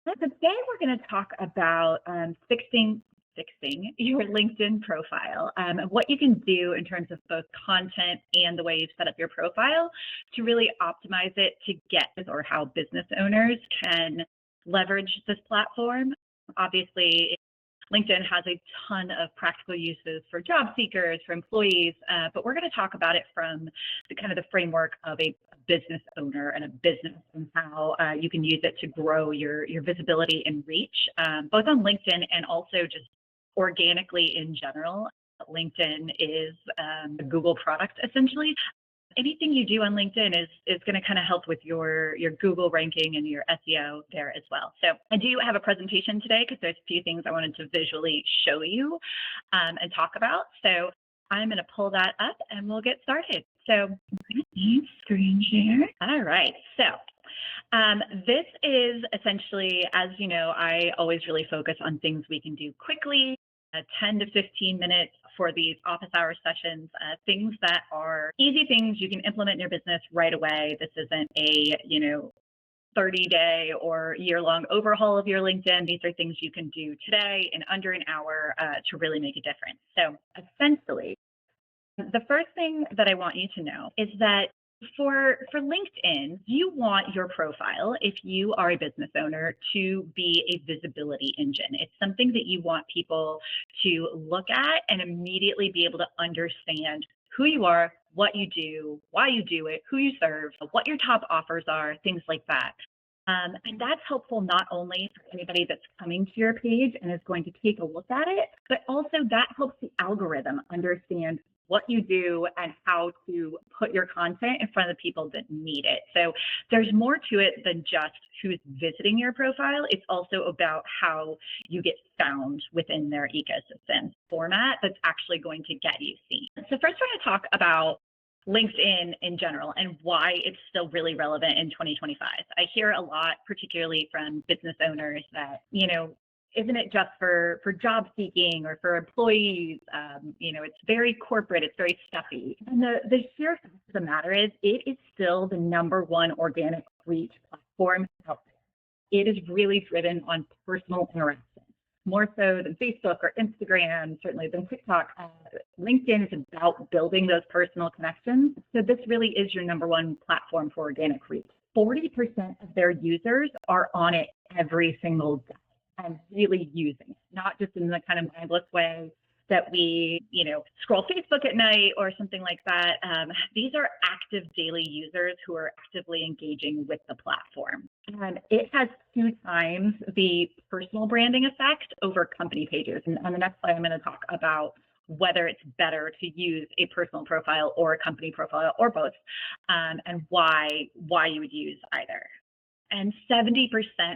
So today we're going to talk about fixing your LinkedIn profile, and what you can do in terms of both content and the way you set up your profile to really optimize it to get, or how business owners can leverage this platform. Obviously, LinkedIn has a ton of practical uses for job seekers, for employees, but we're going to talk about it from the framework of a business owner and a business, and how you can use it to grow your visibility and reach, both on LinkedIn and also just organically in general. LinkedIn is a Google product, essentially. Anything you do on LinkedIn is going to kind of help with your Google ranking and your SEO there as well. So I do have a presentation today because there's a few things I wanted to visually show you and talk about. So I'm going to pull that up and we'll get started. So I'm going to need screen share. All right. So this is essentially, as you know, I always really focus on things we can do quickly, 10 to 15 minutes for these office hour sessions, things that are easy things you can implement in your business right away. This isn't a 30-day or year-long overhaul of your LinkedIn. These are things you can do today in under an hour to really make a difference. So essentially, the first thing that I want you to know is that for LinkedIn, you want your profile, if you are a business owner, to be a visibility engine. It's something that you want people to look at and immediately be able to understand who you are, what you do, why you do it, who you serve, what your top offers are, things like that. And that's helpful not only for anybody that's coming to your page and is going to take a look at it, but also that helps the algorithm understand what you do and how to put your content in front of the people that need it. So there's more to it than just who's visiting your profile. It's also about how you get found within their ecosystem format that's actually going to get you seen. So first we're going to talk about LinkedIn in general and why it's still really relevant in 2025. I hear a lot, particularly from business owners, that, isn't it just for job seeking or for employees? It's very corporate, it's very stuffy. And the sheer fact of the matter is, it is still the #1 organic reach platform out there. It is really driven on personal interaction, more so than Facebook or Instagram, certainly than TikTok. LinkedIn is about building those personal connections. So this really is your #1 platform for organic reach. 40% of their users are on it every single day and really using it, not just in the kind of mindless way that we, scroll Facebook at night or something like that. These are active daily users who are actively engaging with the platform. And it has 2 times the personal branding effect over company pages. And on the next slide, I'm going to talk about whether it's better to use a personal profile or a company profile or both, and why you would use either. And 70%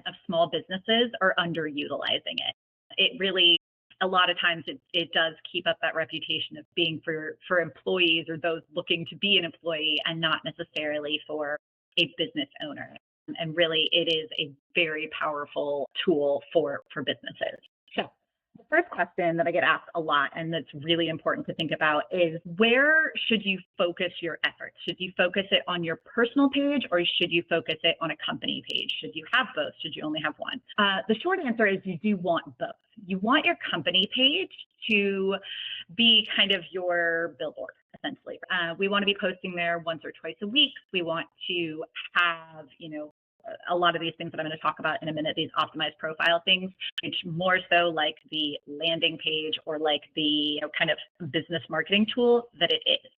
of small businesses are underutilizing it. It really, a lot of times it does keep up that reputation of being for employees or those looking to be an employee, and not necessarily for a business owner. And really, it is a very powerful tool for businesses. So the first question that I get asked a lot, and that's really important to think about, is where should you focus your efforts? Should you focus it on your personal page, or should you focus it on a company page? Should you have both? Should you only have one? The short answer is you do want both. You want your company page to be kind of your billboard, essentially. We want to be posting there once or twice a week. We want to have, a lot of these things that I'm going to talk about in a minute, these optimized profile things, which more so like the landing page or like the kind of business marketing tool that it is.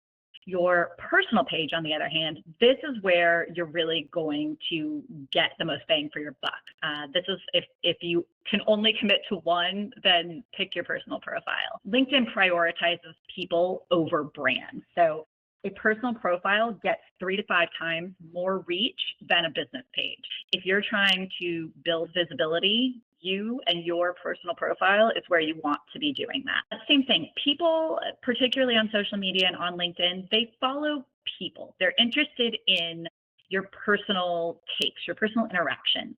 Your personal page, on the other hand, this is where you're really going to get the most bang for your buck. This is if you can only commit to one, then pick your personal profile. LinkedIn prioritizes people over brands. So a personal profile gets 3 to 5 times more reach than a business page. If you're trying to build visibility, you and your personal profile is where you want to be doing that. Same thing, people, particularly on social media and on LinkedIn, they follow people. They're interested in your personal takes, your personal interaction,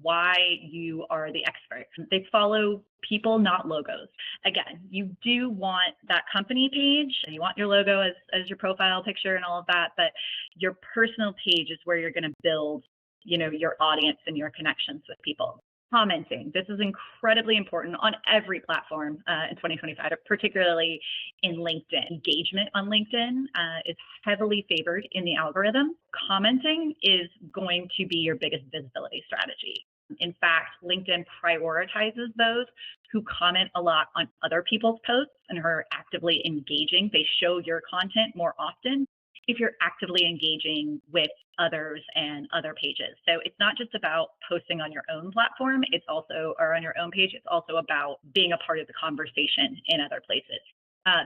why you are the expert. They follow people, not logos. Again, you do want that company page, and you want your logo as your profile picture and all of that, but your personal page is where you're going to build, your audience and your connections with people. Commenting. This is incredibly important on every platform in 2025, particularly in LinkedIn. Engagement on LinkedIn is heavily favored in the algorithm. Commenting is going to be your biggest visibility strategy. In fact, LinkedIn prioritizes those who comment a lot on other people's posts and who are actively engaging. They show your content more often if you're actively engaging with others and other pages. So it's not just about posting on your own platform, it's also, or on your own page, it's also about being a part of the conversation in other places.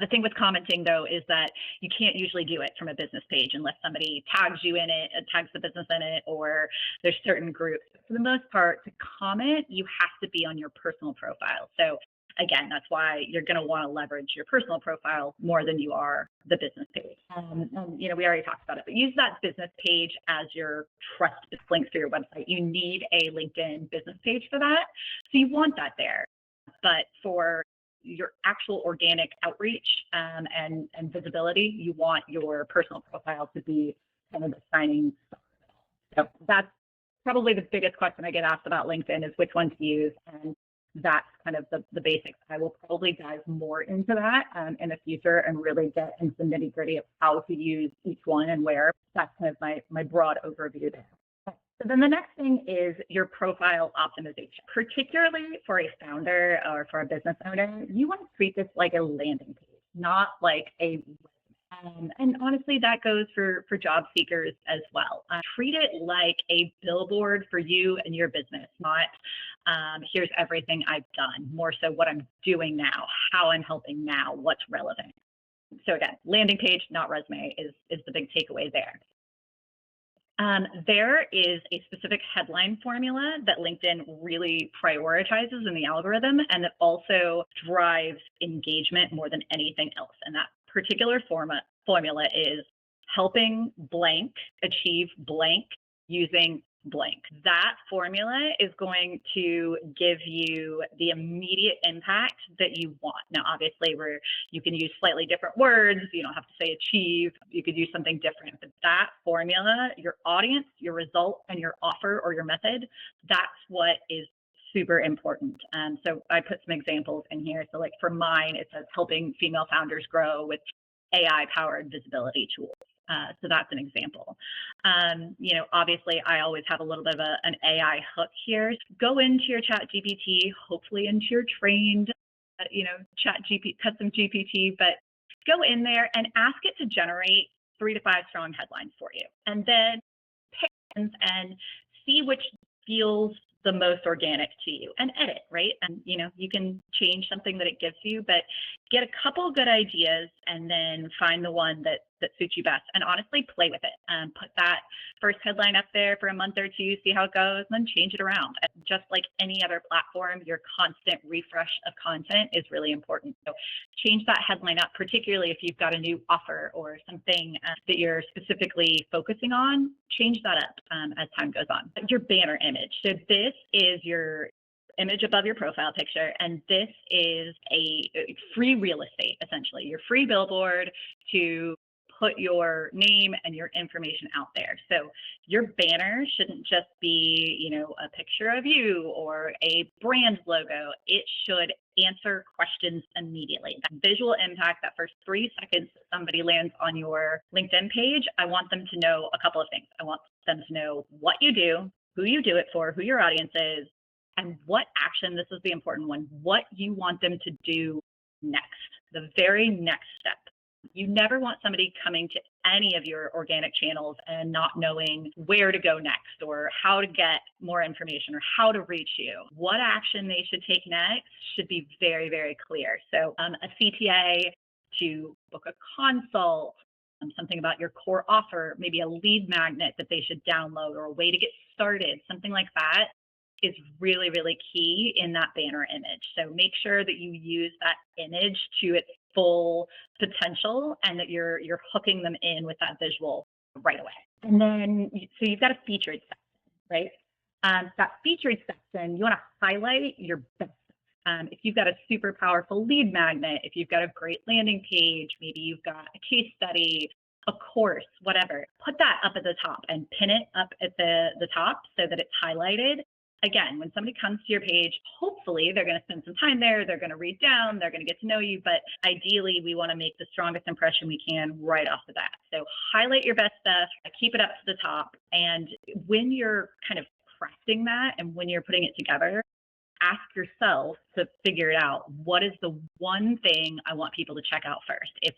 The thing with commenting, though, is that you can't usually do it from a business page unless somebody tags you in it, tags the business in it, or there's certain groups. But for the most part, to comment, you have to be on your personal profile. So again, that's why you're going to want to leverage your personal profile more than you are the business page. And, we already talked about it, but use that business page as your trusted links for your website. You need a LinkedIn business page for that. So you want that there. But for your actual organic outreach and visibility, you want your personal profile to be kind of the shining star. So that's probably the biggest question I get asked about LinkedIn is which one to use. And that's kind of the basics. I will probably dive more into that in the future and really get into the nitty gritty of how to use each one and where. That's kind of my broad overview there. So then the next thing is your profile optimization. Particularly for a founder or for a business owner, you want to treat this like a landing page, not like a and honestly, that goes for job seekers as well. Treat it like a billboard for you and your business, not here's everything I've done, more so what I'm doing now, how I'm helping now, what's relevant. So again, landing page, not resume, is the big takeaway there. There is a specific headline formula that LinkedIn really prioritizes in the algorithm, and that also drives engagement more than anything else. And that particular formula is helping blank achieve blank using blank. That formula is going to give you the immediate impact that you want. Now, obviously, you can use slightly different words. You don't have to say achieve. You could use something different. But that formula, your audience, your result, and your offer or your method, that's what is super important. So I put some examples in here. So like for mine, it says helping female founders grow with AI-powered visibility tools. So that's an example. Obviously, I always have a little bit of an AI hook here. Go into your Chat GPT, hopefully into your trained, custom GPT, but go in there and ask it to generate 3 to 5 strong headlines for you, and then pick ones and see which feels the most organic to you and edit, right? And you can change something that it gives you, but get a couple good ideas and then find the one that suits you best, and honestly play with it and put that first headline up there for a month or two, see how it goes, and then change it around. And just like any other platform, your constant refresh of content is really important. So change that headline up, particularly if you've got a new offer or something that you're specifically focusing on. Change that up as time goes on. Your banner image. So this is your image above your profile picture, and this is a free real estate, essentially, your free billboard to put your name and your information out there. So your banner shouldn't just be, a picture of you or a brand logo. It should answer questions immediately. That visual impact, that first 3 seconds that somebody lands on your LinkedIn page, I want them to know a couple of things. I want them to know what you do, who you do it for, who your audience is, and what action, this is the important one, what you want them to do next, the very next step. You never want somebody coming to any of your organic channels and not knowing where to go next or how to get more information or how to reach you. What action they should take next should be very, very clear. So a CTA to book a consult, something about your core offer, maybe a lead magnet that they should download or a way to get started, something like that is really, really key in that banner image. So make sure that you use that image to its full potential and that you're hooking them in with that visual right away. And then, so you've got a featured section, right? That featured section, you want to highlight your best. If you've got a super powerful lead magnet, if you've got a great landing page, maybe you've got a case study, a course, whatever, put that up at the top and pin it up at the top so that it's highlighted. again, when somebody comes to your page, hopefully they're going to spend some time there, they're going to read down, they're going to get to know you, but ideally we want to make the strongest impression we can right off the bat. So highlight your best stuff, keep it up to the top, and when you're kind of crafting that and when you're putting it together, ask yourself to figure it out. What is the one thing I want people to check out first? If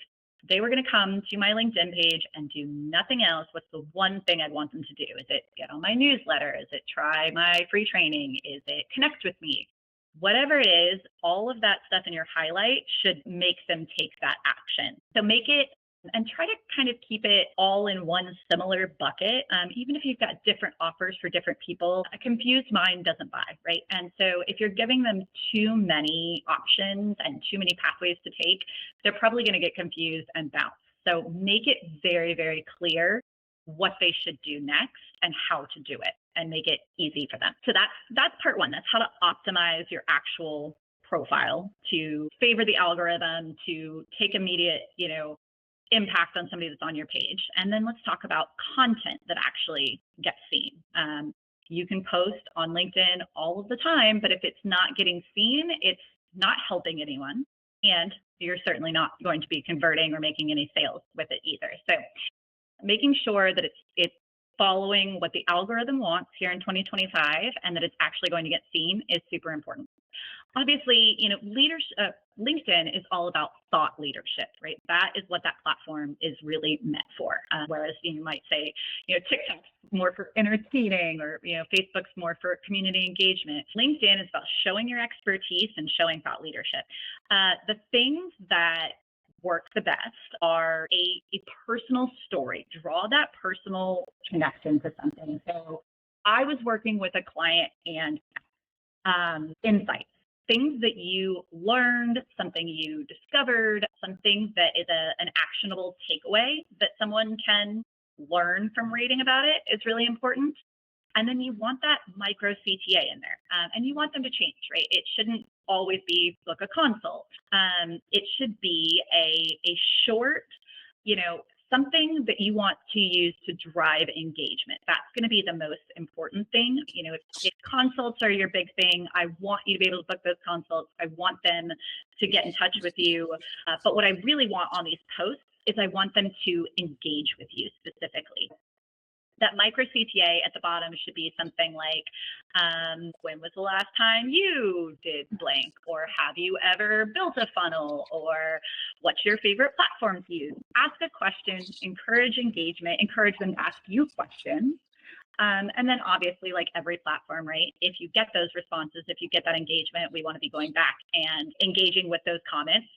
they were going to come to my LinkedIn page and do nothing else, what's the one thing I'd want them to do? Is it get on my newsletter? Is it try my free training? Is it connect with me? Whatever it is, all of that stuff in your highlight should make them take that action. So make it and try to kind of keep it all in one similar bucket. Even if you've got different offers for different people, a confused mind doesn't buy, right? And so if you're giving them too many options and too many pathways to take, they're probably going to get confused and bounce. So make it very, very clear what they should do next and how to do it, and make it easy for them. So that's part one. That's how to optimize your actual profile to favor the algorithm, to take immediate, impact on somebody that's on your page. And then let's talk about content that actually gets seen. You can post on LinkedIn all of the time, but if it's not getting seen, it's not helping anyone. And you're certainly not going to be converting or making any sales with it either. So making sure that it's following what the algorithm wants here in 2025 and that it's actually going to get seen is super important. Obviously, leadership, LinkedIn is all about thought leadership, right? That is what that platform is really meant for. Whereas you might say, TikTok's more for entertaining, or Facebook's more for community engagement. LinkedIn is about showing your expertise and showing thought leadership. The things that work the best are a personal story. Draw that personal connection to something. So I was working with a client and insights. Things that you learned, something you discovered, something that is an actionable takeaway that someone can learn from reading about it is really important. And then you want that micro CTA in there, and you want them to change, right? It shouldn't always be book a consult. It should be a short, something that you want to use to drive engagement. That's going to be the most important thing. If consults are your big thing, I want you to be able to book those consults. I want them to get in touch with you. But what I really want on these posts is I want them to engage with you specifically. That micro CTA at the bottom should be something like, when was the last time you did blank? Or have you ever built a funnel? Or what's your favorite platform to use? Ask a question, encourage engagement, encourage them to ask you questions. And then obviously, like every platform, right? If you get those responses, if you get that engagement, we want to be going back and engaging with those comments,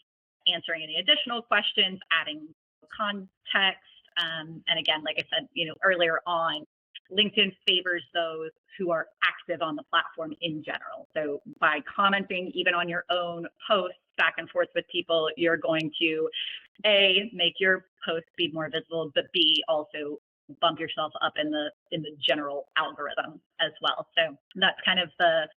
answering any additional questions, adding context. And again, like I said, earlier on, LinkedIn favors those who are active on the platform in general. So by commenting even on your own posts back and forth with people, you're going to A, make your post be more visible, but B, also bump yourself up in the general algorithm as well. So that's kind of the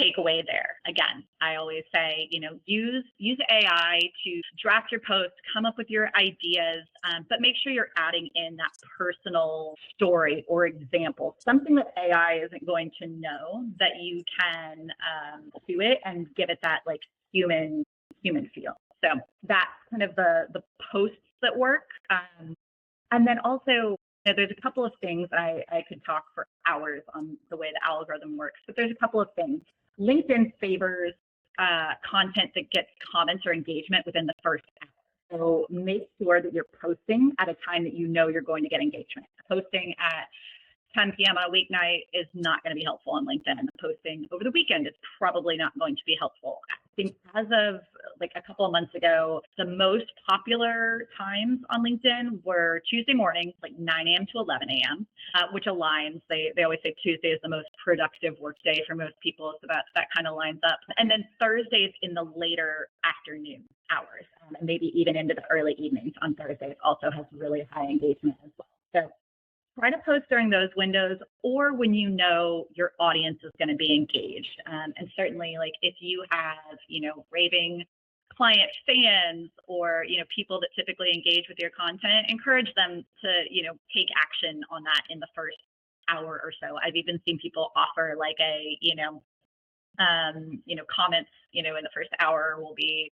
takeaway there. Again, I always say, use AI to draft your post, come up with your ideas, but make sure you're adding in that personal story or example, something that AI isn't going to know, that you can do it and give it that like human feel. So that's kind of the posts that work. And then also, there's a couple of things I could talk for hours on the way the algorithm works, but there's a couple of things. LinkedIn favors content that gets comments or engagement within the first hour. So make sure that you're posting at a time that you're going to get engagement. Posting at 10 p.m. on a weeknight is not going to be helpful on LinkedIn. Posting over the weekend is probably not going to be helpful. I think as of like a couple of months ago, the most popular times on LinkedIn were Tuesday mornings, like 9 a.m. to 11 a.m., which aligns. They always say Tuesday is the most productive work day for most people, so that kind of lines up. And then Thursdays in the later afternoon hours, and maybe even into the early evenings on Thursdays also has really high engagement as well. So try to post during those windows or when your audience is going to be engaged. And certainly, like if you have, raving client fans or, people that typically engage with your content, encourage them to, take action on that in the first hour or so. I've even seen people offer like a, comments, in the first hour will be,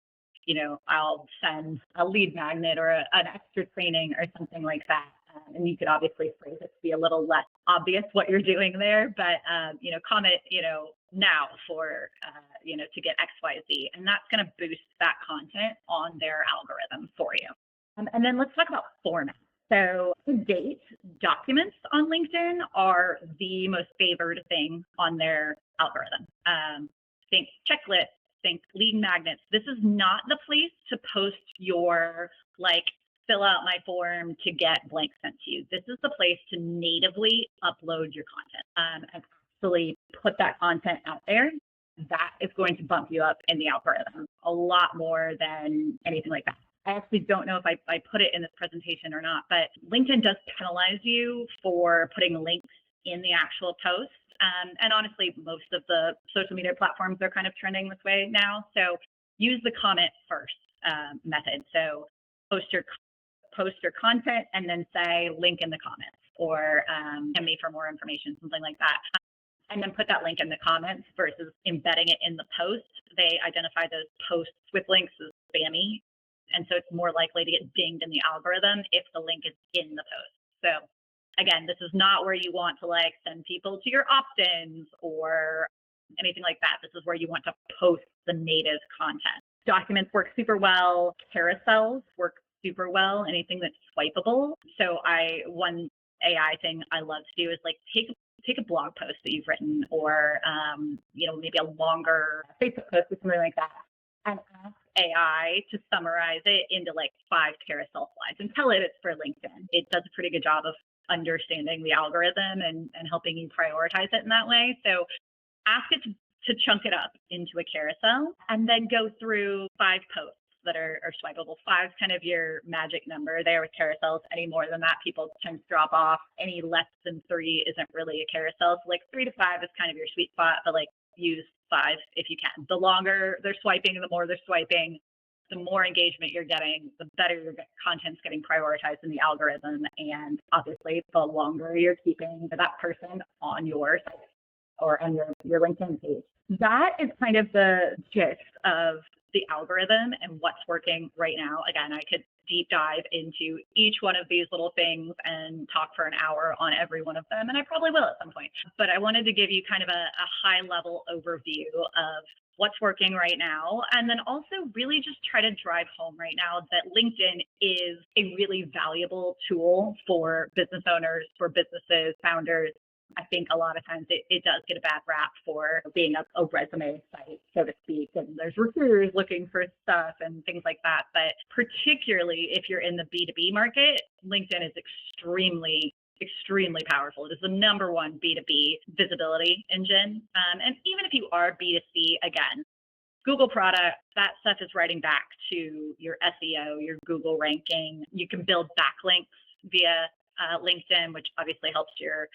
I'll send a lead magnet or an extra training or something like that. And you could obviously phrase it to be a little less obvious what you're doing there, but, comment, now for, to get X, Y, Z. And that's going to boost that content on their algorithm for you. And then let's talk about format. So to date, documents on LinkedIn are the most favored thing on their algorithm. Think checklists, think lead magnets. This is not the place to post your fill out my form to get blank sent to you. This is the place to natively upload your content and actually put that content out there. That is going to bump you up in the algorithm a lot more than anything like that. I actually don't know if I put it in this presentation or not, but LinkedIn does penalize you for putting links in the actual post. And honestly, most of the social media platforms are kind of trending this way now. So use the comment first method. So post your content and then say link in the comments, or send me for more information, something like that. And then put that link in the comments versus embedding it in the post. They identify those posts with links as spammy. And so it's more likely to get dinged in the algorithm if the link is in the post. So again, this is not where you want to send people to your opt-ins or anything like that. This is where you want to post the native content. Documents work super well. Carousels work super well. Anything that's swipeable. So one AI thing I love to do is take a blog post that you've written, or maybe a longer Facebook post or something like that, and ask AI to summarize it into 5 carousel slides and tell it it's for LinkedIn. It does a pretty good job of understanding the algorithm and helping you prioritize it in that way. So ask it to chunk it up into a carousel and then go through 5 posts that are swipeable. 5 is kind of your magic number there with carousels. Any more than that, people tend to drop off. Any less than 3 isn't really a carousel. So 3 to 5 is kind of your sweet spot, but use 5 if you can. The longer they're swiping, the more they're swiping, the more engagement you're getting, the better your content's getting prioritized in the algorithm. And obviously, the longer you're keeping that person on your site or on your LinkedIn page. That is kind of the gist of the algorithm and what's working right now. Again, I could deep dive into each one of these little things and talk for an hour on every one of them, and I probably will at some point. But I wanted to give you kind of a high-level overview of what's working right now, and then also really just try to drive home right now that LinkedIn is a really valuable tool for business owners, for businesses, founders. I think a lot of times it does get a bad rap for being a resume site, so to speak, and there's recruiters looking for stuff and things like that. But particularly if you're in the B2B market, LinkedIn is extremely powerful. It is the number 1 B2B visibility engine. And even if you are B2C, again, Google product, that stuff is writing back to your SEO, your Google ranking. You can build backlinks via LinkedIn, which obviously helps your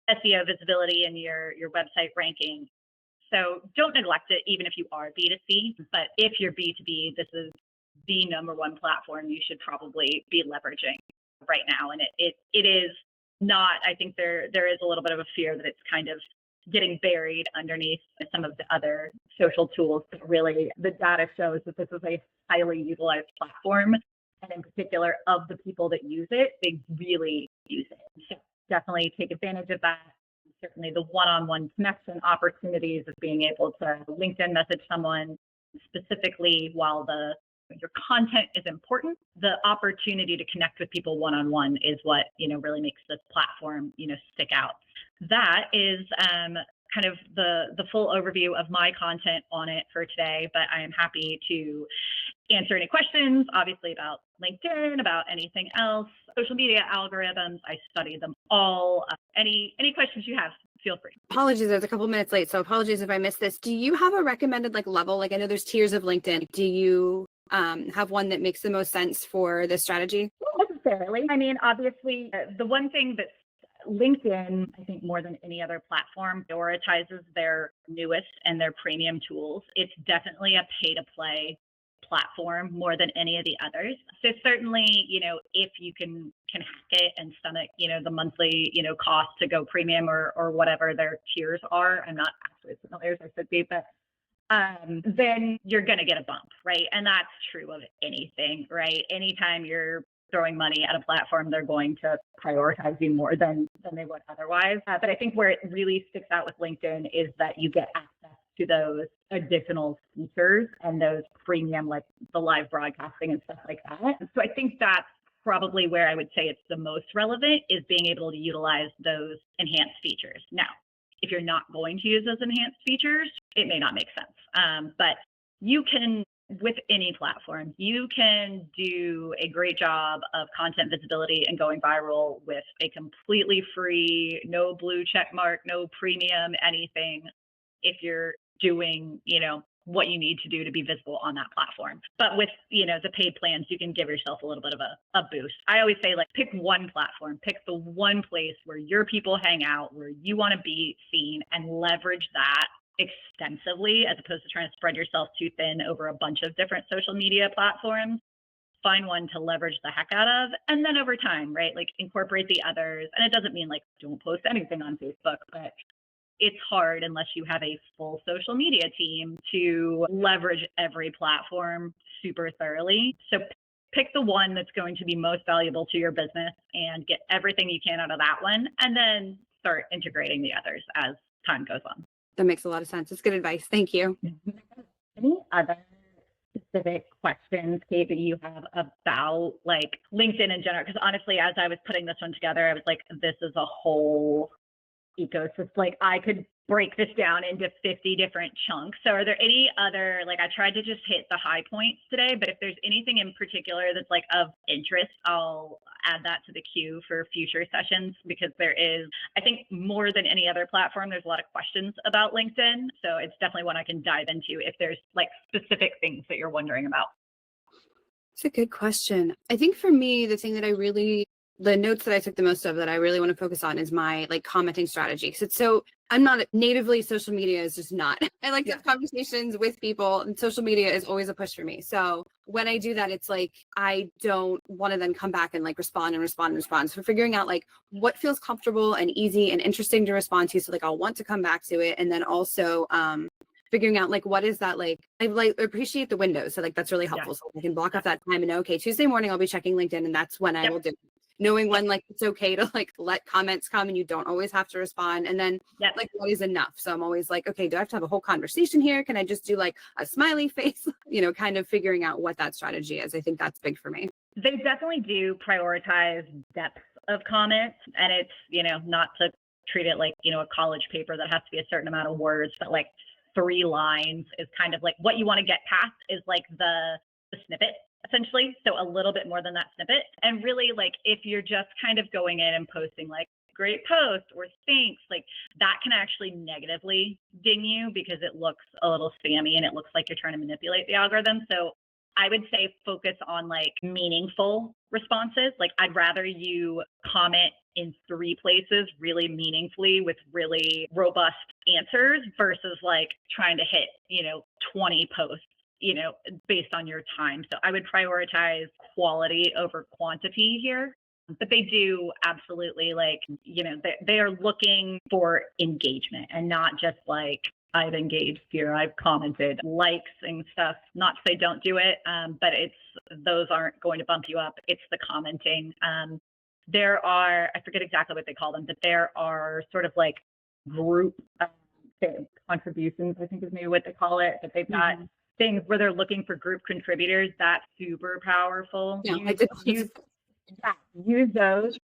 SEO visibility and your website ranking. So don't neglect it, even if you are B2C. But if you're B2B, this is the number 1 platform you should probably be leveraging right now. And it is not, I think there is a little bit of a fear that it's kind of getting buried underneath some of the other social tools. But really, the data shows that this is a highly utilized platform. And in particular, of the people that use it, they really use it. So definitely take advantage of that. Certainly the one-on-one connection opportunities of being able to LinkedIn message someone specifically while your content is important. The opportunity to connect with people one-on-one is what, really makes this platform, stick out. That is kind of the full overview of my content on it for today, but I am happy to answer any questions, obviously, about LinkedIn, about anything else, social media algorithms. I study them all. Any questions you have, feel free. Apologies, I was a couple minutes late, so apologies if I missed this. Do you have a recommended level? I know there's tiers of LinkedIn. Do you have one that makes the most sense for this strategy? Not necessarily. I mean, obviously, the one thing that LinkedIn, I think more than any other platform, prioritizes their newest and their premium tools. It's definitely a pay-to-play platform more than any of the others. So certainly, if you can can hack it and stomach, the monthly, cost to go premium or whatever their tiers are. I'm not actually as familiar as I should be, but then you're going to get a bump, right? And that's true of anything, right? Anytime you're throwing money at a platform, they're going to prioritize you more than they would otherwise. But I think where it really sticks out with LinkedIn is that you get access to those additional features and those premium, like the live broadcasting and stuff like that. So I think that's probably where I would say it's the most relevant, is being able to utilize those enhanced features. Now, if you're not going to use those enhanced features, it may not make sense. But you can, with any platform, you can do a great job of content visibility and going viral with a completely free, no blue check mark, no premium, anything, if you're doing, what you need to do to be visible on that platform. But with, the paid plans, you can give yourself a little bit of a boost. I always say, like, pick one platform, pick the one place where your people hang out, where you want to be seen, and leverage that extensively, as opposed to trying to spread yourself too thin over a bunch of different social media platforms. Find one to leverage the heck out of, and then over time, right, like, incorporate the others. And it doesn't mean, like, don't post anything on Facebook, but it's hard unless you have a full social media team to leverage every platform super thoroughly. So pick the one that's going to be most valuable to your business and get everything you can out of that one, and then start integrating the others as time goes on. That makes a lot of sense. It's good advice. Thank you. Any other specific questions, Kate, that you have about, like, LinkedIn in general? Because honestly, as I was putting this one together, I was like, this is a whole ecosystem. Like, I could break this down into 50 different chunks. So are there any other, like, I tried to just hit the high points today, but if there's anything in particular that's, like, of interest, I'll add that to the queue for future sessions, because there is, I think, more than any other platform, there's a lot of questions about LinkedIn. So it's definitely one I can dive into if there's, like, specific things that you're wondering about. It's a good question. I think for me, the notes that I took the most of that I really want to focus on is my, like, commenting strategy. Because it's so, I'm not natively, social media is just not. I like to have conversations with people, and social media is always a push for me. So when I do that, it's like, I don't want to then come back and, like, respond. So figuring out, like, what feels comfortable and easy and interesting to respond to. So, like, I'll want to come back to it. And then also, figuring out, like, what is that, like, I appreciate the windows. So, like, that's really helpful. So I can block off that time and know, okay, Tuesday morning, I'll be checking LinkedIn, and that's when I will do it. Knowing when, like, it's okay to, like, let comments come and you don't always have to respond. And then like, what is enough? So I'm always like, okay, do I have to have a whole conversation here? Can I just do, like, a smiley face? Kind of figuring out what that strategy is. I think that's big for me. They definitely do prioritize depth of comments, and it's, not to treat it like, a college paper that has to be a certain amount of words, but, like, 3 lines is kind of like what you want to get past, is like the snippet, essentially. So a little bit more than that snippet. And really, like, if you're just kind of going in and posting, like, great post or thanks, like, that can actually negatively ding you, because it looks a little spammy and it looks like you're trying to manipulate the algorithm. So I would say focus on, like, meaningful responses. Like, I'd rather you comment in 3 places really meaningfully with really robust answers versus, like, trying to hit, 20 posts, based on your time. So I would prioritize quality over quantity here. But they do absolutely, like, they are looking for engagement, and not just like, I've engaged here, I've commented, likes and stuff. Not to say don't do it, but those aren't going to bump you up. It's the commenting. There are, I forget exactly what they call them, but there are sort of like group contributions, I think is maybe what they call it. But they've got things where they're looking for group contributors. That's super powerful. Yeah, Use those.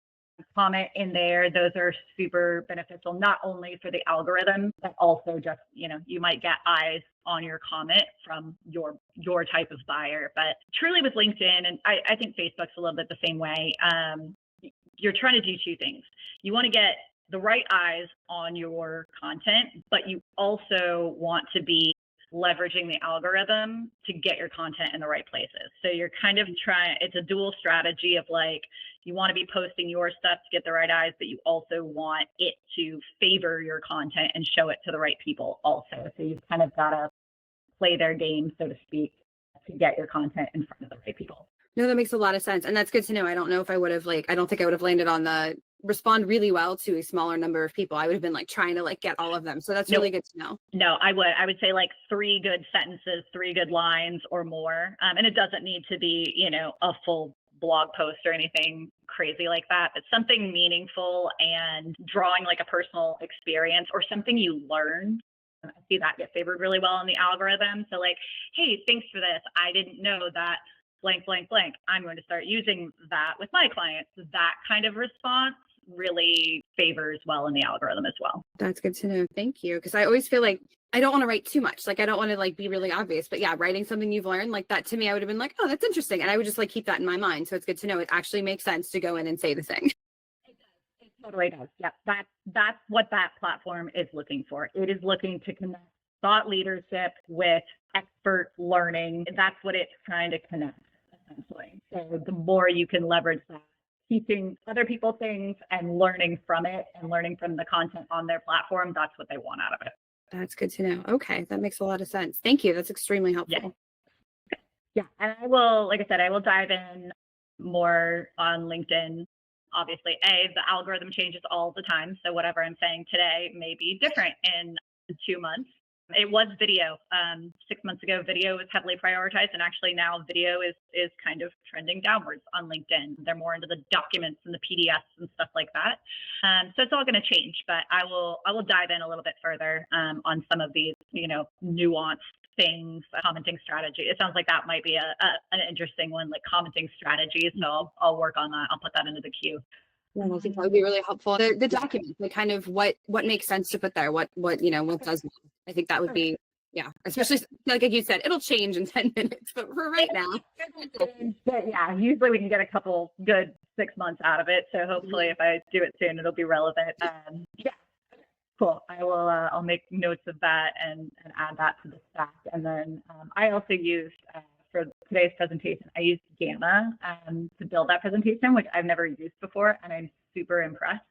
Comment in there. Those are super beneficial, not only for the algorithm, but also just, you might get eyes on your comment from your type of buyer. But truly with LinkedIn, and I think Facebook's a little bit the same way, you're trying to do 2 things. You want to get the right eyes on your content, but you also want to be leveraging the algorithm to get your content in the right places. So you're kind of it's a dual strategy of, like, you want to be posting your stuff to get the right eyes, but you also want it to favor your content and show it to the right people also. So you've kind of got to play their game, so to speak, to get your content in front of the right people. No, that makes a lot of sense. And that's good to know. I don't know if I would have I don't think I would have landed on the respond really well to a smaller number of people. I would have been trying to get all of them. So that's really good to know. No, I would say 3 good sentences, 3 good lines or more. And it doesn't need to be, a full blog post or anything crazy like that, but something meaningful and drawing a personal experience or something you learned. I see that get favored really well in the algorithm. So hey, thanks for this. I didn't know that blank, blank, blank. I'm going to start using that with my clients. That kind of response really favors well in the algorithm as well. That's good to know. Thank you. Because I always feel I don't want to write too much. I don't want to be really obvious, but yeah, writing something you've learned that to me, I would have been oh, that's interesting. And I would just keep that in my mind. So it's good to know it actually makes sense to go in and say the thing. It does. It totally does. Yeah. That's what that platform is looking for. It is looking to connect thought leadership with expert learning. That's what it's trying to connect, essentially. So the more you can leverage that, teaching other people things and learning from it and learning from the content on their platform, that's what they want out of it. That's good to know. Okay. That makes a lot of sense. Thank you. That's extremely helpful. Yeah. And I will, like I said, I will dive in more on LinkedIn. Obviously, the algorithm changes all the time. So whatever I'm saying today may be different in 2 months. It was video. 6 months ago, video was heavily prioritized, and actually now video is kind of trending downwards on LinkedIn. They're more into the documents and the PDFs and stuff like that. So it's all going to change, but I will dive in a little bit further on some of these, nuanced things, commenting strategy. It sounds like that might be an interesting one, commenting strategies. So I'll work on that. I'll put that into the queue. Yeah, I think that would be really helpful. The documents, kind of what makes sense to put there, what doesn't. I think that would be, yeah, especially like you said, it'll change in 10 minutes, but for right now. But yeah, usually we can get a couple good 6 months out of it. So hopefully if I do it soon, it'll be relevant. Yeah, cool. I'll make notes of that and add that to the stack. And then I also used, for today's presentation, I used Gamma to build that presentation, which I've never used before, and I'm super impressed.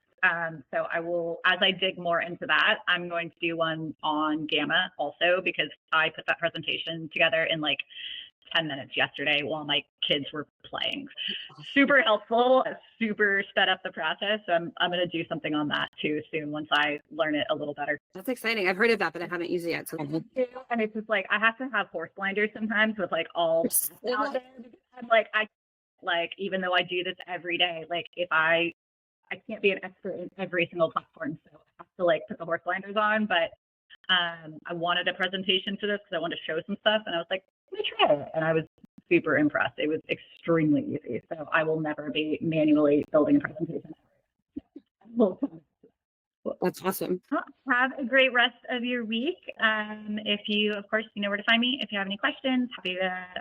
So I will, as I dig more into that, I'm going to do one on Gamma also, because I put that presentation together in 10 minutes yesterday while my kids were playing. Super helpful, super sped up the process. So I'm going to do something on that too soon once I learn it a little better. That's exciting. I've heard of that, but I haven't used it yet. So. And it's just I have to have horse blinders sometimes with all out there. I'm even though I do this every day, if I can't be an expert in every single platform, so I have to put the horse blinders on. But I wanted a presentation for this because I wanted to show some stuff, and I was let me try it, and I was super impressed. It was extremely easy, so I will never be manually building a presentation. That's awesome. Have a great rest of your week. If you, of course, you know where to find me. If you have any questions,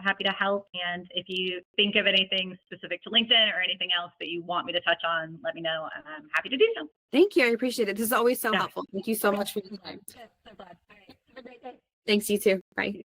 happy to help. And if you think of anything specific to LinkedIn or anything else that you want me to touch on, let me know, and I'm happy to do so. Thank you. I appreciate it. This is always so helpful. Thank you so much for your time. So glad. All right. Have a great day. Thanks, you too. Bye.